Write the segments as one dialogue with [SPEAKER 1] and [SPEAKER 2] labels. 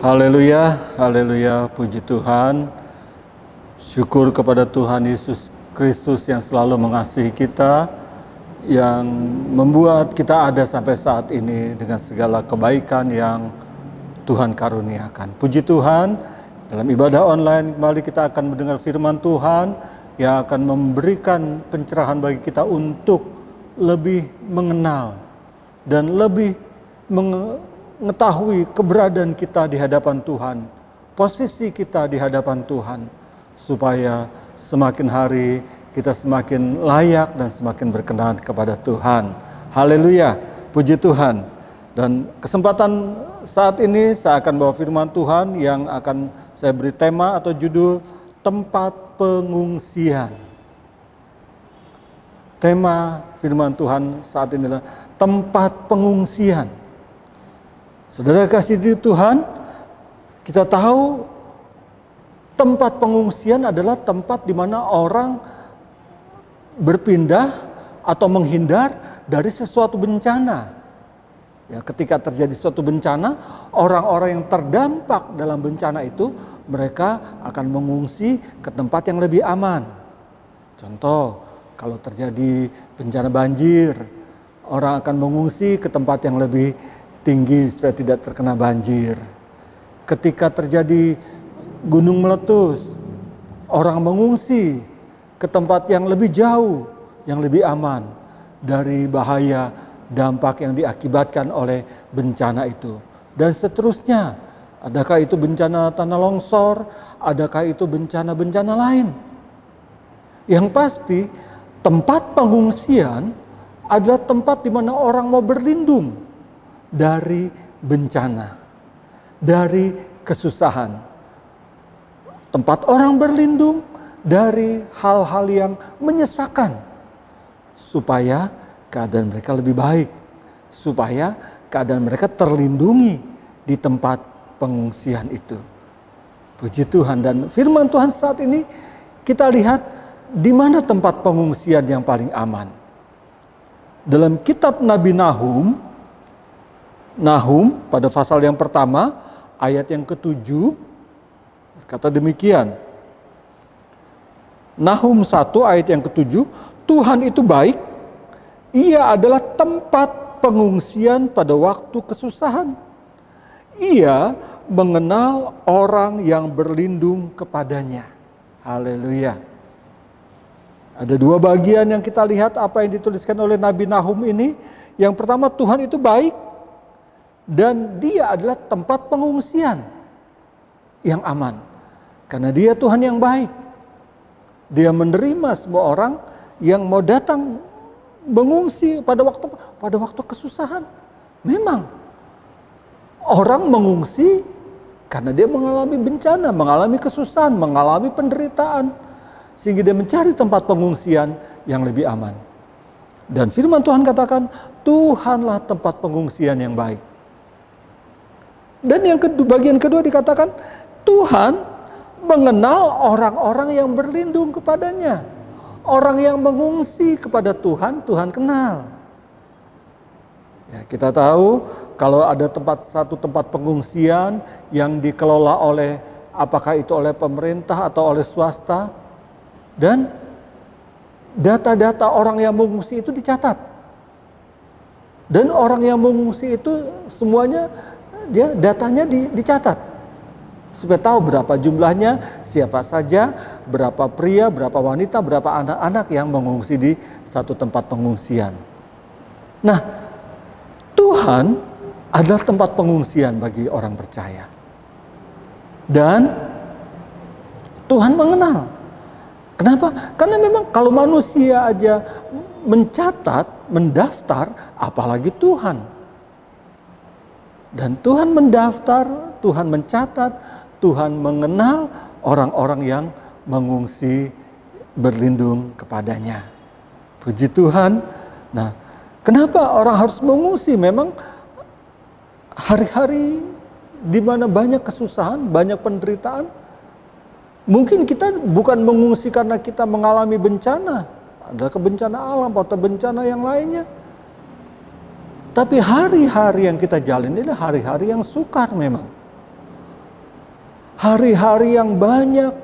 [SPEAKER 1] Haleluya, haleluya, puji Tuhan. Syukur kepada Tuhan Yesus Kristus yang selalu mengasihi kita, yang membuat kita ada sampai saat ini dengan segala kebaikan yang Tuhan karuniakan. Puji Tuhan, dalam ibadah online kembali kita akan mendengar firman Tuhan yang akan memberikan pencerahan bagi kita untuk lebih mengenal dan lebih mengetahui keberadaan kita di hadapan Tuhan, posisi kita di hadapan Tuhan, supaya semakin hari kita semakin layak dan semakin berkenan kepada Tuhan. Haleluya, puji Tuhan. Dan kesempatan saat ini saya akan bawa firman Tuhan yang akan saya beri tema atau judul tempat pengungsian. Tema firman Tuhan saat ini adalah tempat pengungsian. Saudara kasih di Tuhan, kita tahu tempat pengungsian adalah tempat di mana orang berpindah atau menghindar dari sesuatu bencana. Ya, ketika terjadi suatu bencana, orang-orang yang terdampak dalam bencana itu, mereka akan mengungsi ke tempat yang lebih aman. Contoh, kalau terjadi bencana banjir, orang akan mengungsi ke tempat yang lebih tinggi supaya tidak terkena banjir. Ketika terjadi gunung meletus, orang mengungsi ke tempat yang lebih jauh, yang lebih aman dari bahaya dampak yang diakibatkan oleh bencana itu. Dan seterusnya, adakah itu bencana tanah longsor, adakah itu bencana-bencana lain. Yang pasti, tempat pengungsian adalah tempat di mana orang mau berlindung dari bencana, dari kesusahan. Tempat orang berlindung dari hal-hal yang menyesakan, supaya keadaan mereka lebih baik, supaya keadaan mereka terlindungi di tempat pengungsian itu. Puji Tuhan, dan firman Tuhan saat ini kita lihat di mana tempat pengungsian yang paling aman. Dalam kitab Nabi Nahum pada pasal yang pertama ayat yang ke-7 kata demikian. Nahum 1 ayat yang ke-7, Tuhan itu baik, Ia adalah tempat pengungsian pada waktu kesusahan. Ia mengenal orang yang berlindung kepadanya. Haleluya. Ada dua bagian yang kita lihat apa yang dituliskan oleh Nabi Nahum ini. Yang pertama, Tuhan itu baik dan Dia adalah tempat pengungsian yang aman. Karena Dia Tuhan yang baik. Dia menerima semua orang yang mau datang mengungsi pada waktu kesusahan. Memang orang mengungsi karena dia mengalami bencana, mengalami kesusahan, mengalami penderitaan, sehingga dia mencari tempat pengungsian yang lebih aman. Dan firman Tuhan katakan, Tuhanlah tempat pengungsian yang baik. Dan yang bagian kedua dikatakan, Tuhan mengenal orang-orang yang berlindung kepadanya. Orang yang mengungsi kepada Tuhan, Tuhan kenal. Ya, kita tahu kalau ada satu tempat pengungsian yang dikelola oleh, apakah itu oleh pemerintah atau oleh swasta, dan data-data orang yang mengungsi itu dicatat. Dan orang yang mengungsi itu semuanya datanya dicatat. Supaya tahu berapa jumlahnya, siapa saja, berapa pria, berapa wanita, berapa anak-anak yang mengungsi di satu tempat pengungsian. Nah, Tuhan adalah tempat pengungsian bagi orang percaya. Dan Tuhan mengenal. Kenapa? Karena memang kalau manusia aja mencatat, mendaftar, apalagi Tuhan. Dan Tuhan mendaftar, Tuhan mencatat, Tuhan mengenal orang-orang yang mengungsi berlindung kepadanya. Puji Tuhan. Nah, kenapa orang harus mengungsi? Memang hari-hari di mana banyak kesusahan, banyak penderitaan. Mungkin kita bukan mengungsi karena kita mengalami bencana, ada bencana alam atau bencana yang lainnya. Tapi hari-hari yang kita jalani adalah hari-hari yang sukar memang. hari-hari yang banyak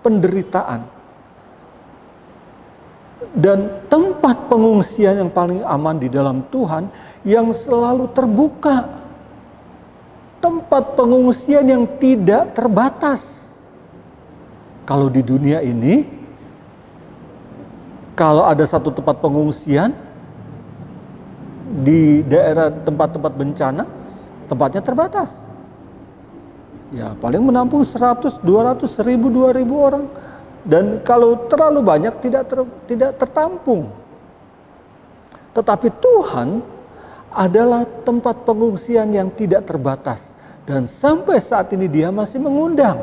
[SPEAKER 1] penderitaan. Dan tempat pengungsian yang paling aman di dalam Tuhan yang selalu terbuka. Tempat pengungsian yang tidak terbatas. Kalau di dunia ini, kalau ada satu tempat pengungsian di daerah tempat-tempat bencana, tempatnya terbatas. Ya, paling menampung 100, 200, 1000, 2000 orang. Dan kalau terlalu banyak tidak tertampung. Tetapi Tuhan adalah tempat pengungsian yang tidak terbatas. Dan sampai saat ini Dia masih mengundang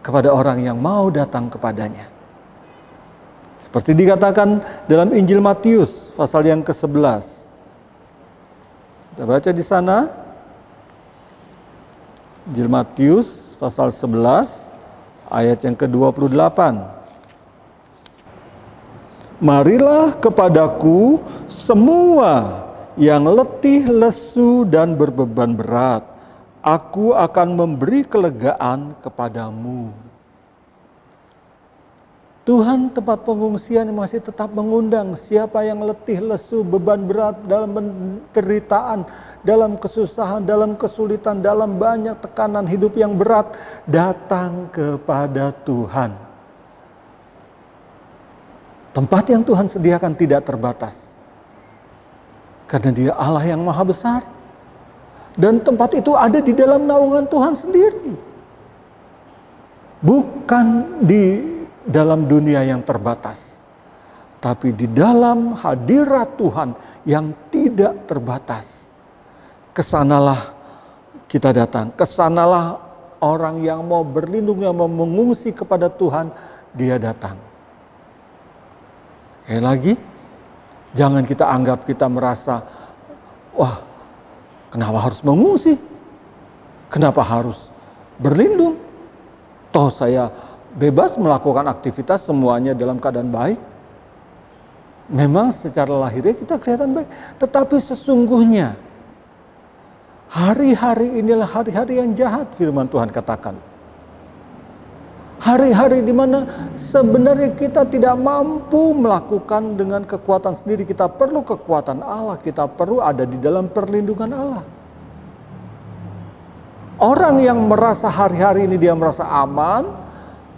[SPEAKER 1] kepada orang yang mau datang kepadanya. Seperti dikatakan dalam Injil Matius pasal yang ke-11. Kita baca di sana. Injil Matius pasal 11 ayat yang ke-28. Marilah kepadaku semua yang letih, lesu, dan berbeban berat. Aku akan memberi kelegaan kepadamu. Tuhan tempat pengungsian masih tetap mengundang siapa yang letih, lesu, beban berat dalam penderitaan, dalam kesusahan, dalam kesulitan, dalam banyak tekanan hidup yang berat, datang kepada Tuhan. Tempat yang Tuhan sediakan tidak terbatas. Karena Dia Allah yang maha besar. Dan tempat itu ada di dalam naungan Tuhan sendiri. Bukan di dalam dunia yang terbatas, tapi di dalam hadirat Tuhan yang tidak terbatas. Kesanalah kita datang, kesanalah orang yang mau berlindung, yang mau mengungsi kepada Tuhan, dia datang. Sekali lagi, jangan kita anggap kita merasa, wah, kenapa harus mengungsi? Kenapa harus berlindung? Toh saya bebas melakukan aktivitas semuanya dalam keadaan baik. Memang secara lahirnya kita kelihatan baik. Tetapi sesungguhnya hari-hari inilah hari-hari yang jahat, firman Tuhan katakan. Hari-hari di mana sebenarnya kita tidak mampu melakukan dengan kekuatan sendiri. Kita perlu kekuatan Allah, kita perlu ada di dalam perlindungan Allah. Orang yang merasa hari-hari ini dia merasa aman,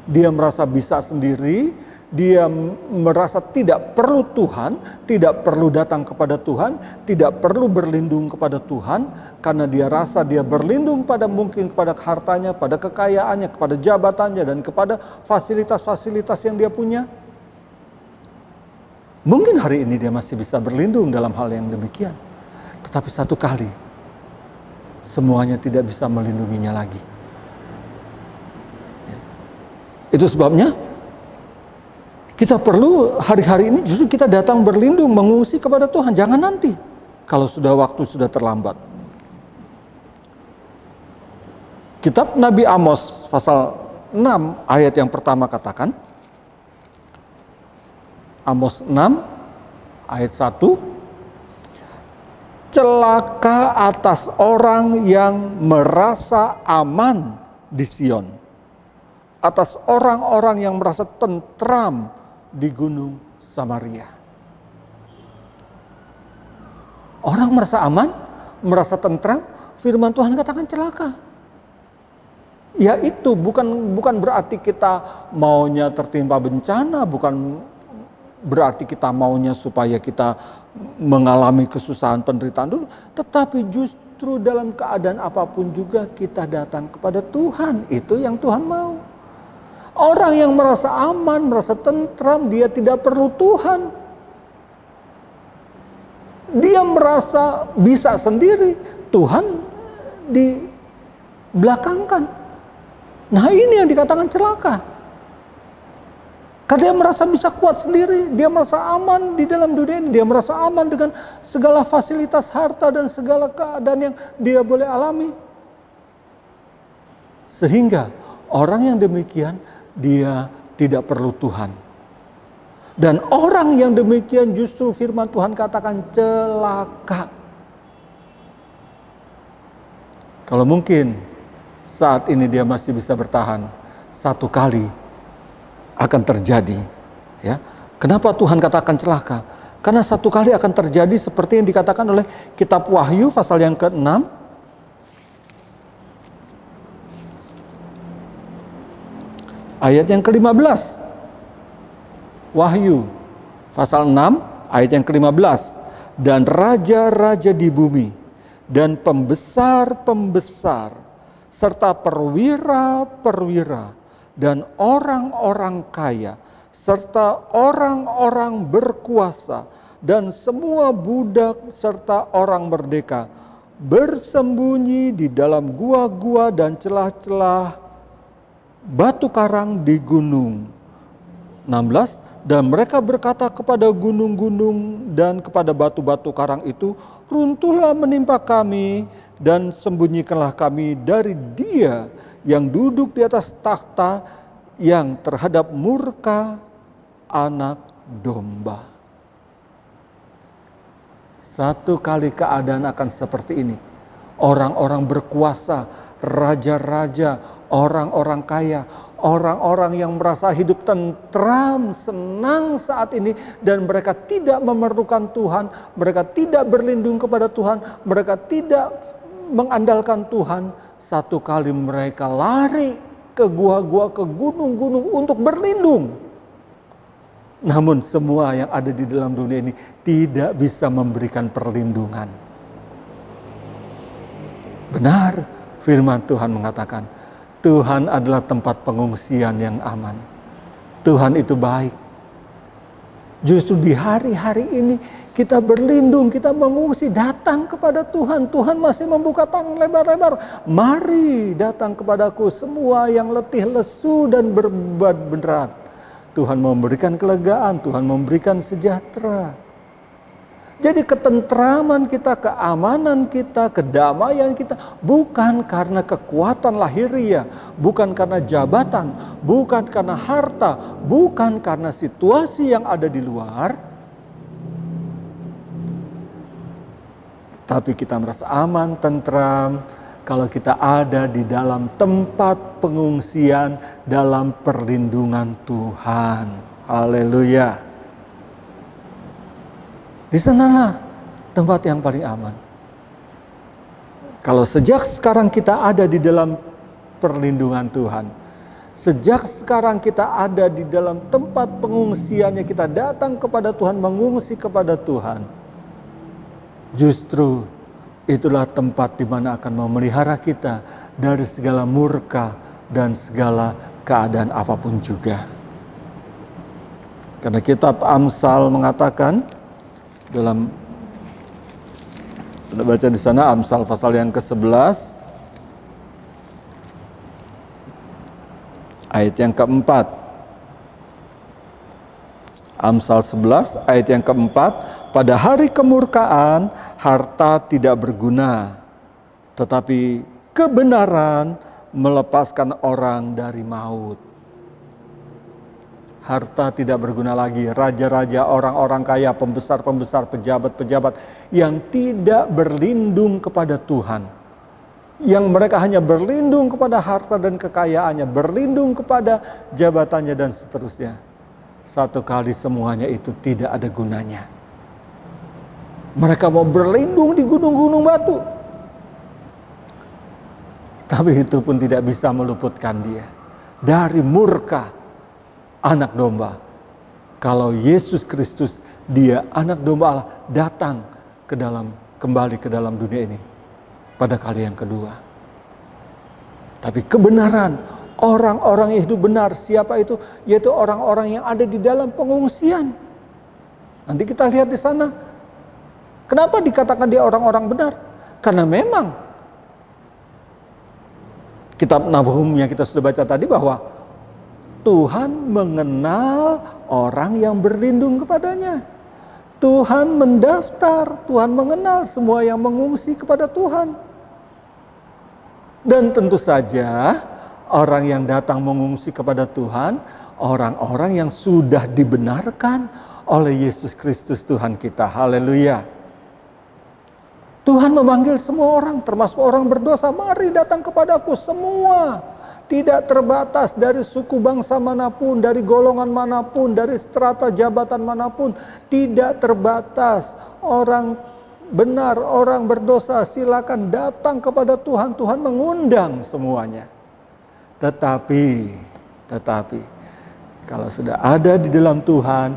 [SPEAKER 1] dia merasa bisa sendiri, dia merasa tidak perlu Tuhan, tidak perlu datang kepada Tuhan, tidak perlu berlindung kepada Tuhan, karena dia rasa dia berlindung pada mungkin kepada hartanya, pada kekayaannya, kepada jabatannya, dan kepada fasilitas-fasilitas yang dia punya. Mungkin hari ini dia masih bisa berlindung dalam hal yang demikian. Tetapi satu kali, semuanya tidak bisa melindunginya lagi. Itu sebabnya kita perlu hari-hari ini justru kita datang berlindung, mengungsi kepada Tuhan. Jangan nanti, kalau sudah waktu sudah terlambat. Kitab Nabi Amos pasal 6 ayat yang pertama katakan, Amos 6 ayat 1, celaka atas orang yang merasa aman di Sion, atas orang-orang yang merasa tentram di gunung Samaria. Orang merasa aman, merasa tentram, firman Tuhan katakan celaka. Ya itu bukan berarti kita maunya tertimpa bencana, bukan berarti kita maunya supaya kita mengalami kesusahan penderitaan dulu, tetapi justru dalam keadaan apapun juga kita datang kepada Tuhan. Itu yang Tuhan mau. Orang yang merasa aman, merasa tentram, dia tidak perlu Tuhan. Dia merasa bisa sendiri, Tuhan dibelakangkan. Nah ini yang dikatakan celaka. Karena dia merasa bisa kuat sendiri, dia merasa aman di dalam dunia ini, dia merasa aman dengan segala fasilitas harta dan segala keadaan yang dia boleh alami. Sehingga orang yang demikian, dia tidak perlu Tuhan. Dan orang yang demikian justru firman Tuhan katakan celaka. Kalau mungkin saat ini dia masih bisa bertahan. Satu kali akan terjadi. Ya, kenapa Tuhan katakan celaka? Karena satu kali akan terjadi seperti yang dikatakan oleh kitab Wahyu pasal yang ke-6. Ayat yang ke-15. Wahyu pasal 6 ayat yang ke-15. Dan raja-raja di bumi dan pembesar-pembesar serta perwira-perwira dan orang-orang kaya serta orang-orang berkuasa dan semua budak serta orang merdeka bersembunyi di dalam gua-gua dan celah-celah batu karang di gunung. 16. Dan mereka berkata kepada gunung-gunung dan kepada batu-batu karang itu, runtuhlah menimpa kami dan sembunyikanlah kami dari Dia yang duduk di atas takhta yang terhadap murka anak domba. Satu kali keadaan akan seperti ini. Orang-orang berkuasa, raja-raja, orang-orang kaya, orang-orang yang merasa hidup tentram, senang saat ini, dan mereka tidak memerlukan Tuhan, mereka tidak berlindung kepada Tuhan, mereka tidak mengandalkan Tuhan. Satu kali mereka lari ke gua-gua, ke gunung-gunung untuk berlindung. Namun semua yang ada di dalam dunia ini tidak bisa memberikan perlindungan. Benar, firman Tuhan mengatakan, Tuhan adalah tempat pengungsian yang aman. Tuhan itu baik. Justru di hari-hari ini kita berlindung, kita mengungsi, datang kepada Tuhan. Tuhan masih membuka tangan lebar-lebar. Mari datang kepadaku semua yang letih, lesu dan berbeban berat. Tuhan memberikan kelegaan, Tuhan memberikan sejahtera. Jadi ketentraman kita, keamanan kita, kedamaian kita bukan karena kekuatan lahiriah, bukan karena jabatan, bukan karena harta, bukan karena situasi yang ada di luar. Tapi kita merasa aman, tentram kalau kita ada di dalam tempat pengungsian dalam perlindungan Tuhan. Haleluya. Di sanalah tempat yang paling aman. Kalau sejak sekarang kita ada di dalam perlindungan Tuhan, sejak sekarang kita ada di dalam tempat pengungsiannya, kita datang kepada Tuhan, mengungsi kepada Tuhan, justru itulah tempat di mana akan memelihara kita dari segala murka dan segala keadaan apapun juga. Karena kitab Amsal mengatakan, dalam kita baca di sana Amsal pasal yang ke-11 ayat yang ke-4. Amsal 11 ayat yang ke-4, pada hari kemurkaan harta tidak berguna, tetapi kebenaran melepaskan orang dari maut. Harta tidak berguna lagi. Raja-raja, orang-orang kaya, pembesar-pembesar, pejabat-pejabat yang tidak berlindung kepada Tuhan. Yang mereka hanya berlindung kepada harta dan kekayaannya, berlindung kepada jabatannya dan seterusnya. Satu kali semuanya itu tidak ada gunanya. Mereka mau berlindung di gunung-gunung batu. Tapi itu pun tidak bisa meluputkan dia dari murka anak domba. Kalau Yesus Kristus, dia anak domba Allah, datang kembali ke dalam dunia ini pada kali yang kedua. Tapi kebenaran, orang-orang yang hidup benar, siapa itu? Yaitu orang-orang yang ada di dalam pengungsian. Nanti kita lihat di sana. Kenapa dikatakan dia orang-orang benar? Karena memang kitab Nahum yang kita sudah baca tadi bahwa Tuhan mengenal orang yang berlindung kepadanya. Tuhan mendaftar, Tuhan mengenal semua yang mengungsi kepada Tuhan. Dan tentu saja orang yang datang mengungsi kepada Tuhan, orang-orang yang sudah dibenarkan oleh Yesus Kristus Tuhan kita. Haleluya. Tuhan memanggil semua orang, termasuk orang berdosa, mari datang kepadaku semua. Tidak terbatas dari suku bangsa manapun, dari golongan manapun, dari strata jabatan manapun. Tidak terbatas. Orang benar, orang berdosa, silakan datang kepada Tuhan. Tuhan mengundang semuanya. Tetapi, kalau sudah ada di dalam Tuhan,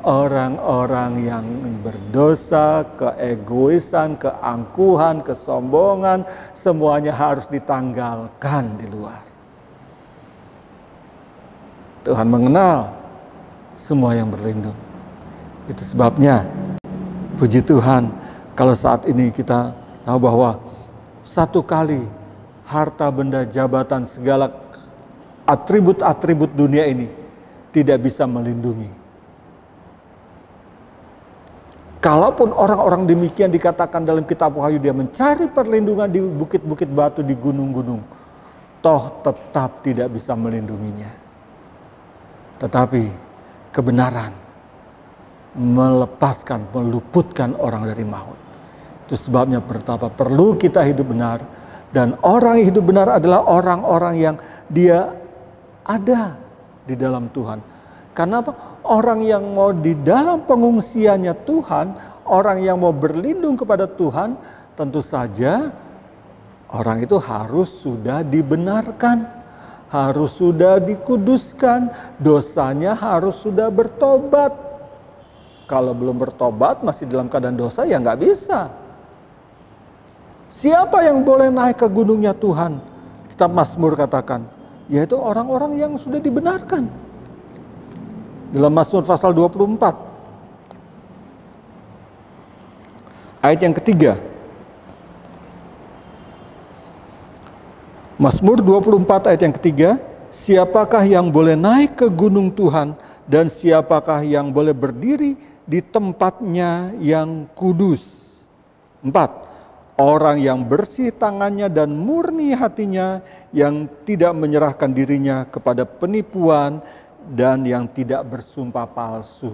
[SPEAKER 1] orang-orang yang berdosa, keegoisan, keangkuhan, kesombongan, semuanya harus ditanggalkan di luar. Tuhan mengenal semua yang berlindung. Itu sebabnya, puji Tuhan, kalau saat ini kita tahu bahwa satu kali harta benda jabatan segala atribut-atribut dunia ini tidak bisa melindungi. Kalaupun orang-orang demikian dikatakan dalam kitab Wahyu, dia mencari perlindungan di bukit-bukit batu, di gunung-gunung, toh tetap tidak bisa melindunginya. Tetapi kebenaran melepaskan, meluputkan orang dari maut. Itu sebabnya betapa perlu kita hidup benar. Dan orang yang hidup benar adalah orang-orang yang dia ada di dalam Tuhan. Karena apa? Orang yang mau di dalam pengungsiannya Tuhan, orang yang mau berlindung kepada Tuhan, tentu saja orang itu harus sudah dibenarkan. Harus sudah dikuduskan, dosanya harus sudah bertobat. Kalau belum bertobat, masih dalam keadaan dosa, ya nggak bisa. Siapa yang boleh naik ke gunungnya Tuhan? Kitab Mazmur katakan, yaitu orang-orang yang sudah dibenarkan. Dalam Mazmur pasal 24, ayat yang ketiga. Mazmur 24 ayat yang ketiga, siapakah yang boleh naik ke gunung Tuhan dan siapakah yang boleh berdiri di tempatnya yang kudus? 4. Orang yang bersih tangannya dan murni hatinya, yang tidak menyerahkan dirinya kepada penipuan dan yang tidak bersumpah palsu.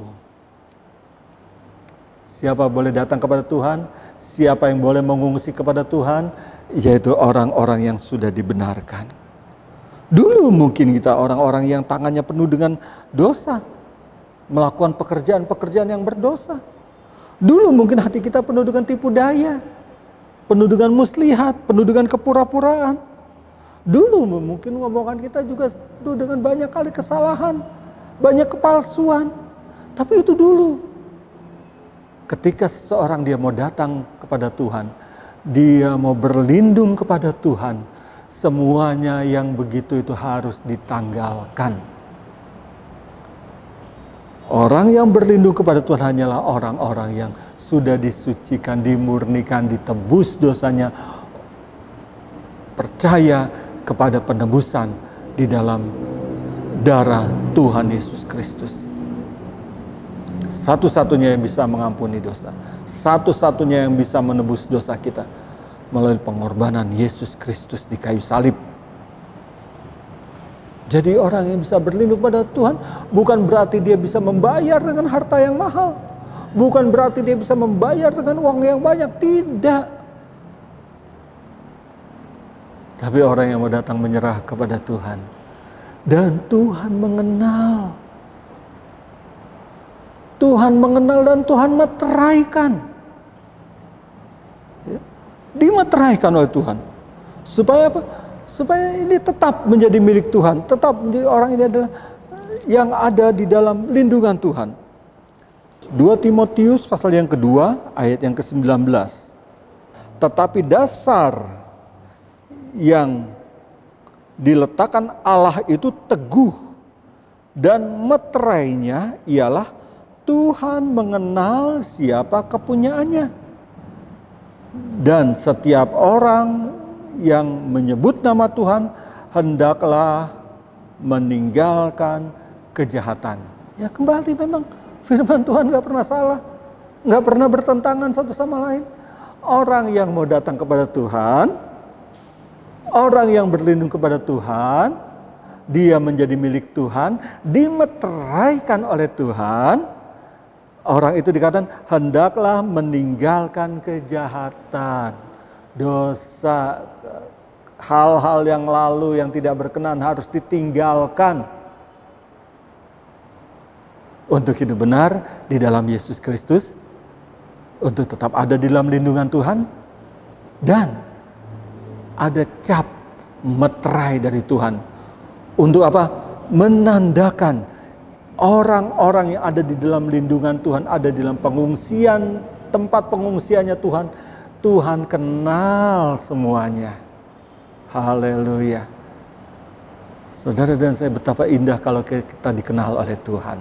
[SPEAKER 1] Siapa boleh datang kepada Tuhan? Siapa yang boleh mengungsi kepada Tuhan? Yaitu orang-orang yang sudah dibenarkan. Dulu mungkin kita orang-orang yang tangannya penuh dengan dosa, melakukan pekerjaan-pekerjaan yang berdosa. Dulu mungkin hati kita penuh dengan tipu daya, penuh dengan muslihat, penuh dengan kepura-puraan. Dulu mungkin ngomongan kita juga penuh dengan banyak kali kesalahan, banyak kepalsuan. Tapi itu dulu. Ketika seseorang dia mau datang kepada Tuhan, dia mau berlindung kepada Tuhan, semuanya yang begitu itu harus ditanggalkan. Orang yang berlindung kepada Tuhan hanyalah orang-orang yang sudah disucikan, dimurnikan, ditebus dosanya, percaya kepada penebusan di dalam darah Tuhan Yesus Kristus. Satu-satunya yang bisa mengampuni dosa, satu-satunya yang bisa menebus dosa kita melalui pengorbanan Yesus Kristus di kayu salib. Jadi orang yang bisa berlindung pada Tuhan bukan berarti dia bisa membayar dengan harta yang mahal, bukan berarti dia bisa membayar dengan uang yang banyak, tidak. Tapi orang yang mau datang menyerah kepada Tuhan, dan Tuhan mengenal. Tuhan mengenal dan Tuhan meteraikan. Ya, dimeteraikan oleh Tuhan. Supaya apa? Supaya ini tetap menjadi milik Tuhan. Tetap menjadi orang ini adalah yang ada di dalam lindungan Tuhan. 2 Timotius pasal yang kedua ayat yang ke-19. Tetapi dasar yang diletakkan Allah itu teguh, dan meterainya ialah Tuhan mengenal siapa kepunyaannya. Dan setiap orang yang menyebut nama Tuhan hendaklah meninggalkan kejahatan. Ya kembali memang firman Tuhan gak pernah salah, gak pernah bertentangan satu sama lain. Orang yang mau datang kepada Tuhan, orang yang berlindung kepada Tuhan, dia menjadi milik Tuhan, dimeteraikan oleh Tuhan. Orang itu dikatakan hendaklah meninggalkan kejahatan. dosa, hal-hal yang lalu yang tidak berkenan harus ditinggalkan untuk hidup benar di dalam Yesus Kristus, untuk tetap ada di dalam lindungan Tuhan, dan ada cap meterai dari Tuhan untuk apa? Menandakan orang-orang yang ada di dalam lindungan Tuhan, ada di dalam pengungsian, tempat pengungsiannya Tuhan. Tuhan kenal semuanya. Haleluya. Saudara dan saya, betapa indah kalau kita dikenal oleh Tuhan.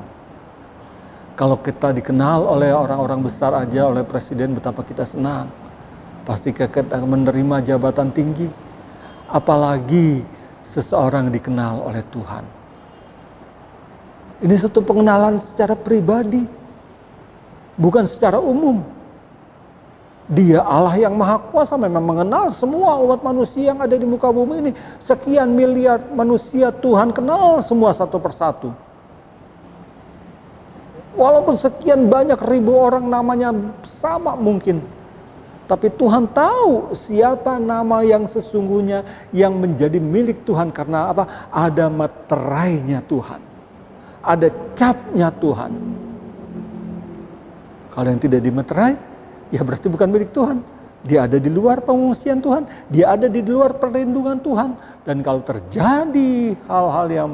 [SPEAKER 1] Kalau kita dikenal oleh orang-orang besar aja, oleh presiden, betapa kita senang. Pasti kita menerima jabatan tinggi. Apalagi seseorang dikenal oleh Tuhan. Ini satu pengenalan secara pribadi, bukan secara umum. Dia Allah yang Maha Kuasa, memang mengenal semua umat manusia yang ada di muka bumi ini. Sekian miliar manusia Tuhan kenal semua satu persatu. Walaupun sekian banyak ribu orang namanya sama mungkin, tapi Tuhan tahu siapa nama yang sesungguhnya yang menjadi milik Tuhan. Karena apa? Ada meterainya Tuhan, ada capnya Tuhan. Kalau yang tidak dimeterai, ya berarti bukan milik Tuhan. Dia ada di luar pengungsian Tuhan, dia ada di luar perlindungan Tuhan. Dan kalau terjadi hal-hal yang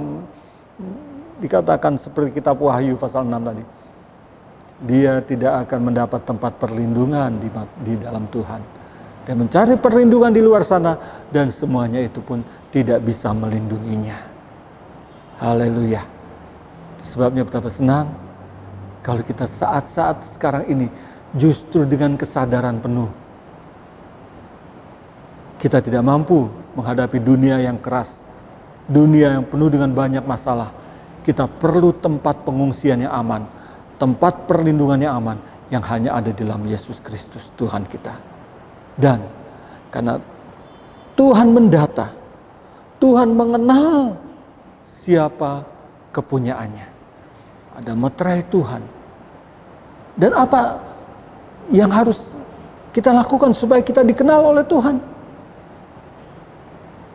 [SPEAKER 1] dikatakan seperti kitab Wahyu pasal 6 tadi, dia tidak akan mendapat tempat perlindungan di dalam Tuhan. Dia mencari perlindungan di luar sana, dan semuanya itu pun tidak bisa melindunginya. Haleluya. Sebabnya betapa senang kalau kita saat-saat sekarang ini justru dengan kesadaran penuh. Kita tidak mampu menghadapi dunia yang keras, dunia yang penuh dengan banyak masalah. Kita perlu tempat pengungsian yang aman, tempat perlindungan yang aman, yang hanya ada di dalam Yesus Kristus Tuhan kita. Dan karena Tuhan mendata, Tuhan mengenal siapa kepunyaannya. Ada meterai Tuhan. Dan apa yang harus kita lakukan supaya kita dikenal oleh Tuhan?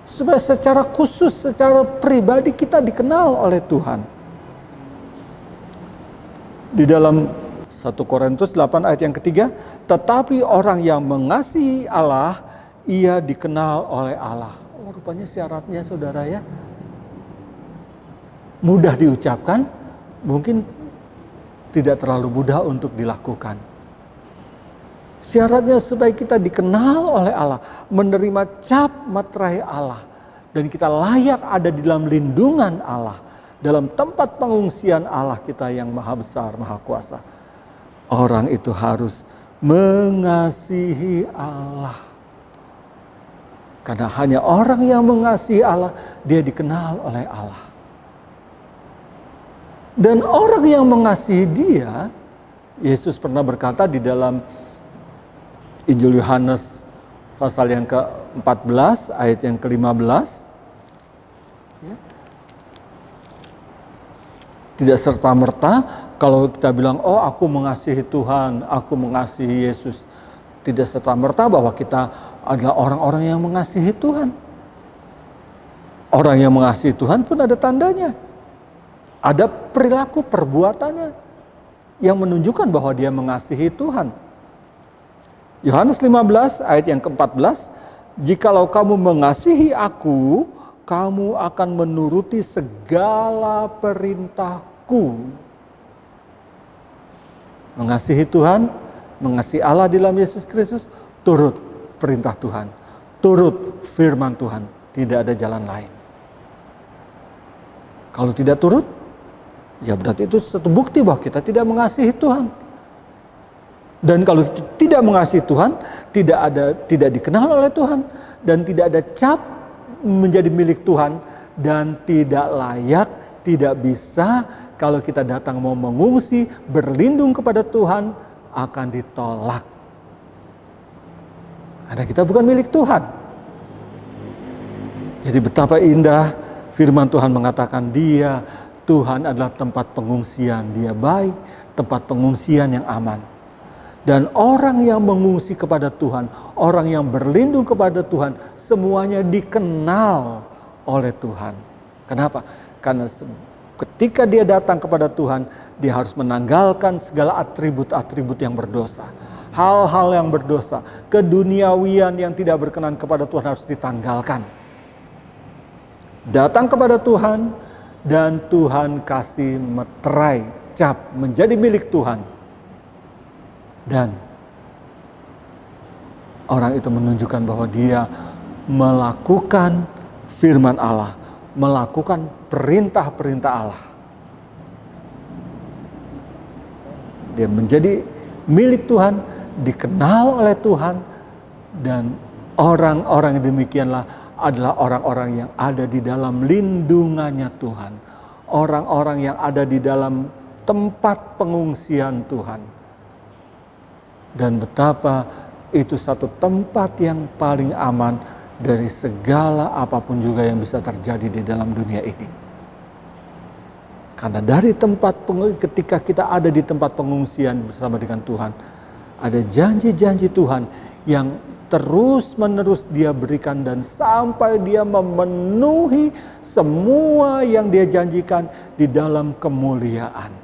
[SPEAKER 1] Supaya secara khusus, secara pribadi kita dikenal oleh Tuhan. Di dalam 1 Korintus 8 ayat yang ketiga, tetapi orang yang mengasihi Allah, ia dikenal oleh Allah. Oh, rupanya syaratnya saudara ya, mudah diucapkan, mungkin tidak terlalu mudah untuk dilakukan. Syaratnya supaya kita dikenal oleh Allah, menerima cap meterai Allah, dan kita layak ada di dalam lindungan Allah, dalam tempat pengungsian Allah kita yang maha besar, maha kuasa. Orang itu harus mengasihi Allah. Karena hanya orang yang mengasihi Allah, dia dikenal oleh Allah. Dan orang yang mengasihi dia, Yesus pernah berkata di dalam Injil Yohanes pasal yang ke-14 ayat yang ke-15, ya. Tidak serta-merta kalau kita bilang, oh aku mengasihi Tuhan, aku mengasihi Yesus, tidak serta-merta bahwa kita adalah orang-orang yang mengasihi Tuhan. Orang yang mengasihi Tuhan pun ada tandanya, ada perilaku perbuatannya yang menunjukkan bahwa dia mengasihi Tuhan. Yohanes 15 ayat yang ke-14, jikalau kamu mengasihi aku, kamu akan menuruti segala perintahku. Mengasihi Tuhan, mengasihi Allah di dalam Yesus Kristus, turut perintah Tuhan, turut firman Tuhan, tidak ada jalan lain. Kalau tidak turut, ya berarti itu satu bukti bahwa kita tidak mengasihi Tuhan. Dan kalau tidak mengasihi Tuhan, tidak dikenal oleh Tuhan, dan tidak ada cap menjadi milik Tuhan, dan tidak layak, tidak bisa kalau kita datang mau mengungsi, berlindung kepada Tuhan, akan ditolak. Karena kita bukan milik Tuhan. Jadi betapa indah firman Tuhan mengatakan dia, Tuhan adalah tempat pengungsian, dia baik, tempat pengungsian yang aman. Dan orang yang mengungsi kepada Tuhan, orang yang berlindung kepada Tuhan, semuanya dikenal oleh Tuhan. Kenapa? Karena ketika dia datang kepada Tuhan, dia harus menanggalkan segala atribut-atribut yang berdosa. Hal-hal yang berdosa, keduniawian yang tidak berkenan kepada Tuhan harus ditanggalkan. Datang kepada Tuhan, dan Tuhan kasih meterai, cap, menjadi milik Tuhan. Dan orang itu menunjukkan bahwa dia melakukan firman Allah, melakukan perintah-perintah Allah. Dia menjadi milik Tuhan, dikenal oleh Tuhan, dan orang-orang demikianlah adalah orang-orang yang ada di dalam lindungannya Tuhan. Orang-orang yang ada di dalam tempat pengungsian Tuhan. Dan betapa itu satu tempat yang paling aman dari segala apapun juga yang bisa terjadi di dalam dunia ini. Karena dari ketika kita ada di tempat pengungsian bersama dengan Tuhan, ada janji-janji Tuhan yang terus-menerus dia berikan dan sampai dia memenuhi semua yang dia janjikan di dalam kemuliaan.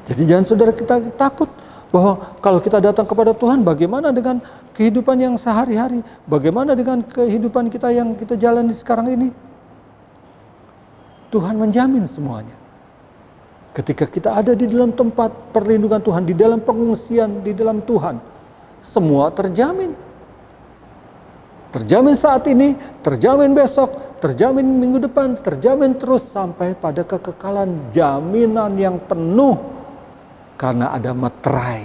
[SPEAKER 1] Jadi jangan saudara kita takut bahwa kalau kita datang kepada Tuhan, bagaimana dengan kehidupan yang sehari-hari? Bagaimana dengan kehidupan kita yang kita jalani sekarang ini? Tuhan menjamin semuanya. Ketika kita ada di dalam tempat perlindungan Tuhan, di dalam pengungsian, di dalam Tuhan, semua terjamin. Terjamin saat ini, terjamin besok, terjamin minggu depan, terjamin terus sampai pada kekekalan, jaminan yang penuh. Karena ada meterai.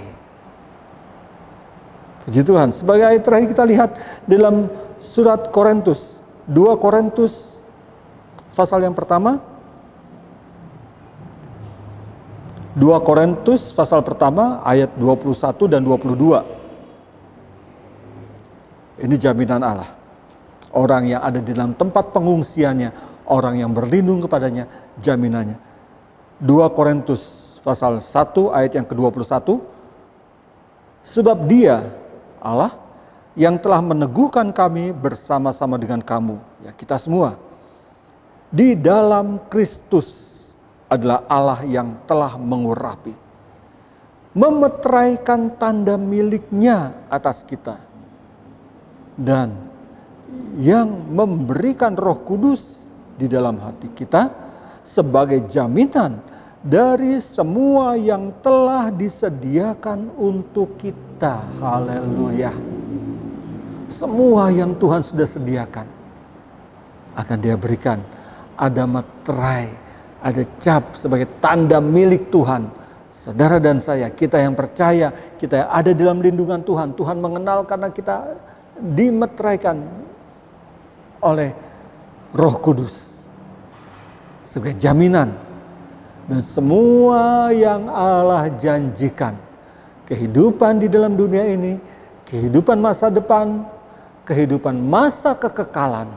[SPEAKER 1] Puji Tuhan. Sebagai ayat terakhir kita lihat dalam surat Korintus. 2 Korintus pasal yang pertama. 2 Korintus pasal pertama ayat 21 dan 22. Ini jaminan Allah. Orang yang ada di dalam tempat pengungsiannya, orang yang berlindung kepadanya, jaminannya. 2 Korintus pasal 1 ayat yang ke-21. Sebab dia, Allah, yang telah meneguhkan kami bersama-sama dengan kamu, ya kita semua, di dalam Kristus adalah Allah yang telah mengurapi, memeteraikan tanda miliknya atas kita, dan yang memberikan Roh Kudus di dalam hati kita sebagai jaminan dari semua yang telah disediakan untuk kita. Haleluya. Semua yang Tuhan sudah sediakan akan dia berikan. Ada meterai, ada cap sebagai tanda milik Tuhan. Saudara dan saya, kita yang percaya, kita yang ada dalam lindungan Tuhan. Tuhan mengenal karena kita dimeteraikan oleh Roh Kudus sebagai jaminan. Dan semua yang Allah janjikan, kehidupan di dalam dunia ini, kehidupan masa depan, kehidupan masa kekekalan,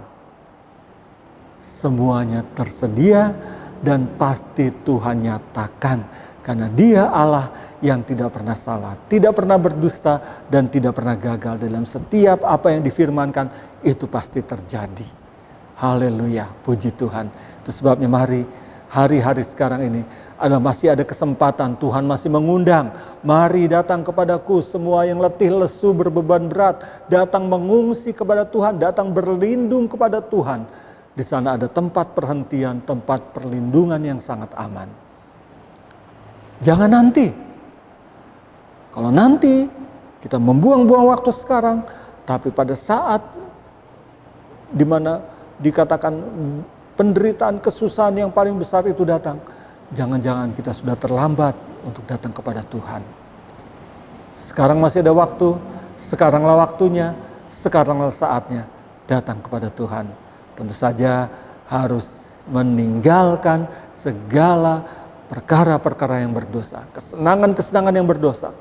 [SPEAKER 1] semuanya tersedia dan pasti Tuhan nyatakan. Karena Dia Allah yang tidak pernah salah, tidak pernah berdusta, dan tidak pernah gagal. Dalam setiap apa yang difirmankan, itu pasti terjadi. Haleluya, puji Tuhan. Itu sebabnya mari, hari-hari sekarang ini adalah masih ada kesempatan. Tuhan masih mengundang, mari datang kepadaku semua yang letih lesu berbeban berat, datang mengungsi kepada Tuhan, datang berlindung kepada Tuhan. Di sana ada tempat perhentian, tempat perlindungan yang sangat aman. Jangan nanti. Kalau nanti kita membuang-buang waktu sekarang, tapi pada saat di mana dikatakan penderitaan, kesusahan yang paling besar itu datang, jangan-jangan kita sudah terlambat untuk datang kepada Tuhan. Sekarang masih ada waktu, sekaranglah waktunya, sekaranglah saatnya datang kepada Tuhan. Tentu saja harus meninggalkan segala perkara-perkara yang berdosa, kesenangan-kesenangan yang berdosa.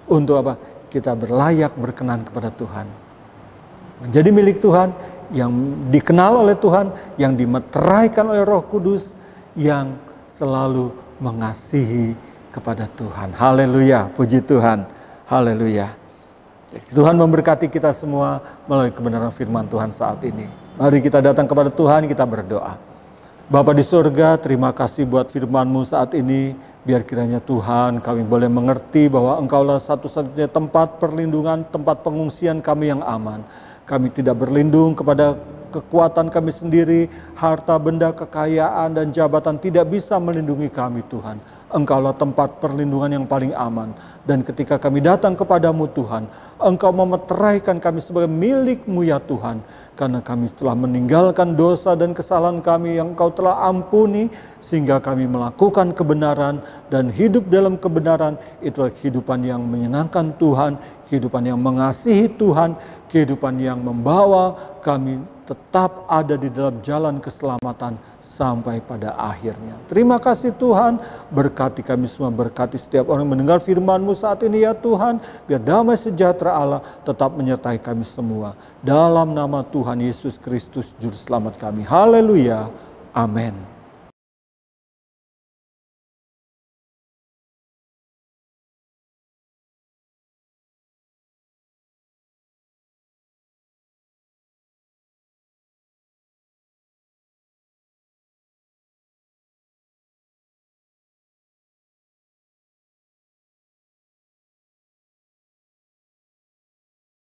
[SPEAKER 1] Untuk apa? Kita berlayak berkenan kepada Tuhan. Menjadi milik Tuhan, yang dikenal oleh Tuhan, yang dimeteraikan oleh Roh Kudus, yang selalu mengasihi kepada Tuhan. Haleluya, puji Tuhan. Haleluya. Tuhan memberkati kita semua melalui kebenaran firman Tuhan saat ini. Mari kita datang kepada Tuhan, kita berdoa. Bapa di surga, terima kasih buat firman-Mu saat ini. Biar kiranya Tuhan kami boleh mengerti bahwa Engkaulah satu-satunya tempat perlindungan, tempat pengungsian kami yang aman. Kami tidak berlindung kepada kekuatan kami sendiri, harta, benda, kekayaan, dan jabatan tidak bisa melindungi kami Tuhan. Engkaulah tempat perlindungan yang paling aman. Dan ketika kami datang kepadamu Tuhan, Engkau memeteraikan kami sebagai milik-Mu ya Tuhan. Karena kami telah meninggalkan dosa dan kesalahan kami yang Engkau telah ampuni, sehingga kami melakukan kebenaran dan hidup dalam kebenaran. Itulah kehidupan yang menyenangkan Tuhan, kehidupan yang mengasihi Tuhan, kehidupan yang membawa kami tetap ada di dalam jalan keselamatan sampai pada akhirnya. Terima kasih Tuhan, berkati kami semua, berkati setiap orang mendengar firman-Mu saat ini ya Tuhan. Biar damai sejahtera Allah tetap menyertai kami semua. Dalam nama Tuhan Yesus Kristus Juru Selamat kami. Haleluya. Amin.